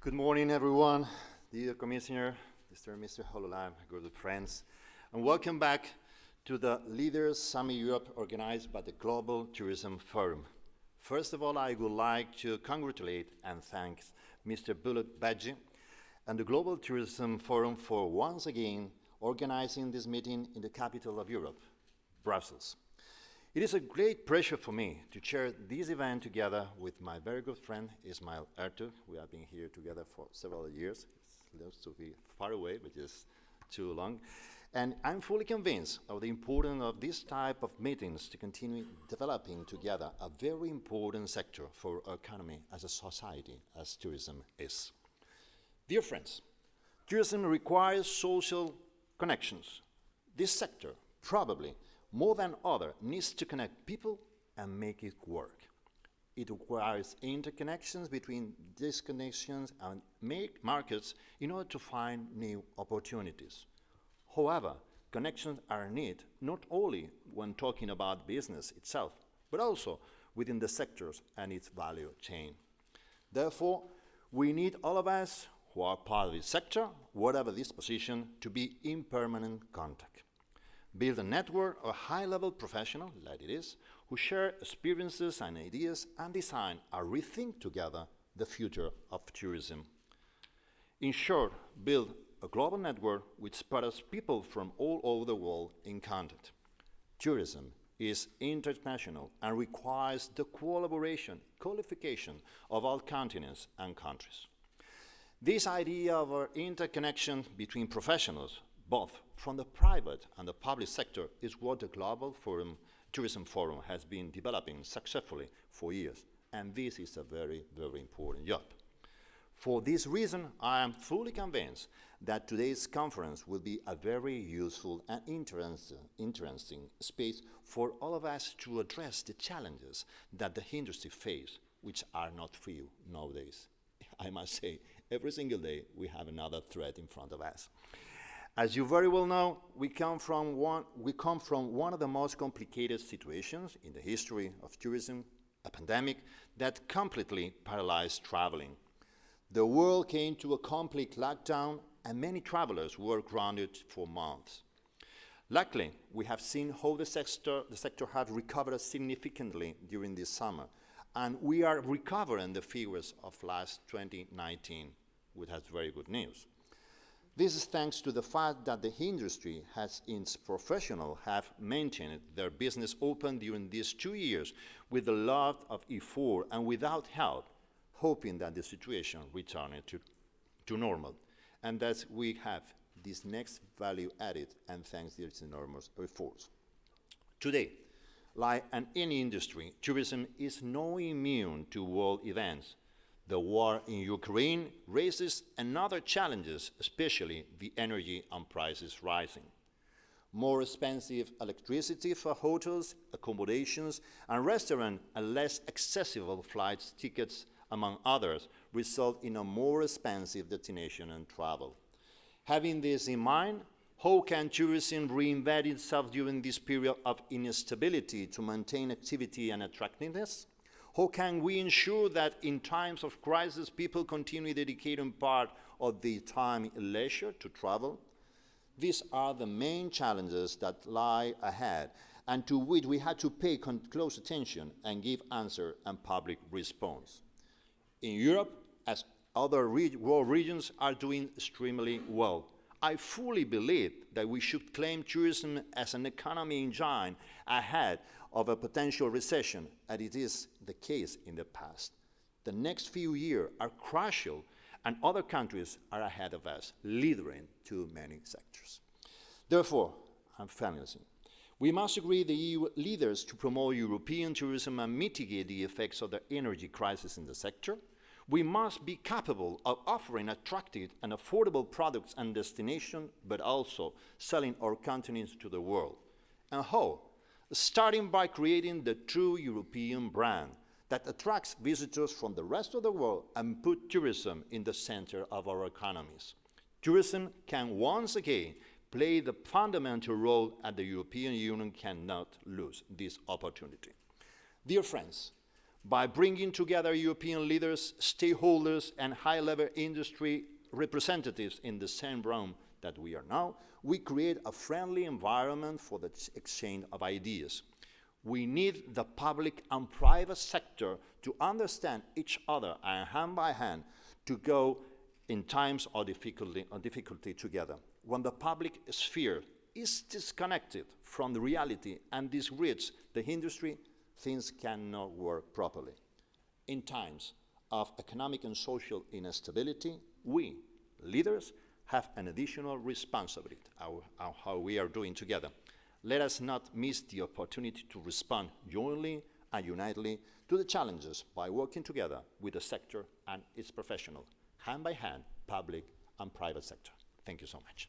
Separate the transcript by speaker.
Speaker 1: Good morning, everyone. Dear Commissioner, Mr. Hololam, good friends, and welcome back to the Leaders Summit Europe organized by the Global Tourism Forum. First of all, I would like to congratulate and thank Mr. Bullet Badji and the Global Tourism Forum for once again organizing this meeting in the capital of Europe, Brussels. It is a great pleasure for me to chair this event together with my very good friend Ismail Ertug. We have been here together for several years. It looks to be far away, but just too long. And I'm fully convinced of the importance of this type of meetings to continue developing together a very important sector for our economy as a society, as tourism is. Dear friends, tourism requires social connections. This sector probably more than other, needs to connect people and make it work. It requires interconnections between these connections and make markets in order to find new opportunities. However, connections are needed not only when talking about business itself, but also within the sectors and its value chain. Therefore, we need all of us who are part of this sector, whatever this position, to be in permanent contact. Build a network of high-level professionals, like it is, who share experiences and ideas and design or rethink together the future of tourism. In short, build a global network which puts people from all over the world in contact. Tourism is international and requires the qualification of all continents and countries. This idea of our interconnection between professionals, both from the private and the public sector, is what the Global Tourism Forum has been developing successfully for years, and this is a very, very important job. For this reason, I am fully convinced that today's conference will be a very useful and interesting space for all of us to address the challenges that the industry faces, which are not few nowadays. I must say, every single day we have another threat in front of us. As you very well know, we come from one of the most complicated situations in the history of tourism, a pandemic that completely paralyzed traveling. The world came to a complete lockdown and many travelers were grounded for months. Luckily, we have seen how the sector has recovered significantly during this summer, and we are recovering the figures of last 2019, which has very good news. This is thanks to the fact that the industry has its professionals have maintained their business open during these 2 years with a lot of effort and without help, hoping that the situation returns to normal, and that we have this next value added and thanks to its enormous efforts. Today, like in any industry, tourism is not immune to world events. The war in Ukraine raises another challenges, especially the energy and prices rising. More expensive electricity for hotels, accommodations, and restaurants, and less accessible flight tickets, among others, result in a more expensive destination and travel. Having this in mind, how can tourism reinvent itself during this period of instability to maintain activity and attractiveness? How can we ensure that in times of crisis, people continue dedicating part of their time and leisure to travel? These are the main challenges that lie ahead and to which we have to pay close attention and give answer and public response. In Europe, as other world regions are doing extremely well, I fully believe that we should claim tourism as an economy engine ahead of a potential recession, as it is the case in the past. The next few years are crucial, and other countries are ahead of us, leading to many sectors. Therefore, I'm finalizing. We must agree the EU leaders to promote European tourism and mitigate the effects of the energy crisis in the sector. We must be capable of offering attractive and affordable products and destinations, but also selling our continents to the world. And how? Starting by creating the true European brand that attracts visitors from the rest of the world and put tourism in the center of our economies. Tourism can once again play the fundamental role, and the European Union cannot lose this opportunity. Dear friends, By bringing together European leaders, stakeholders, and high-level industry representatives in the same room that we are now, we create a friendly environment for the exchange of ideas. We need the public and private sector to understand each other and hand by hand to go in times of difficulty together. When the public sphere is disconnected from the reality and disregards the industry, things cannot work properly. In times of economic and social instability, we, leaders, have an additional responsibility on how we are doing together. Let us not miss the opportunity to respond jointly and unitedly to the challenges by working together with the sector and its professionals, hand by hand, public and private sector. Thank you so much.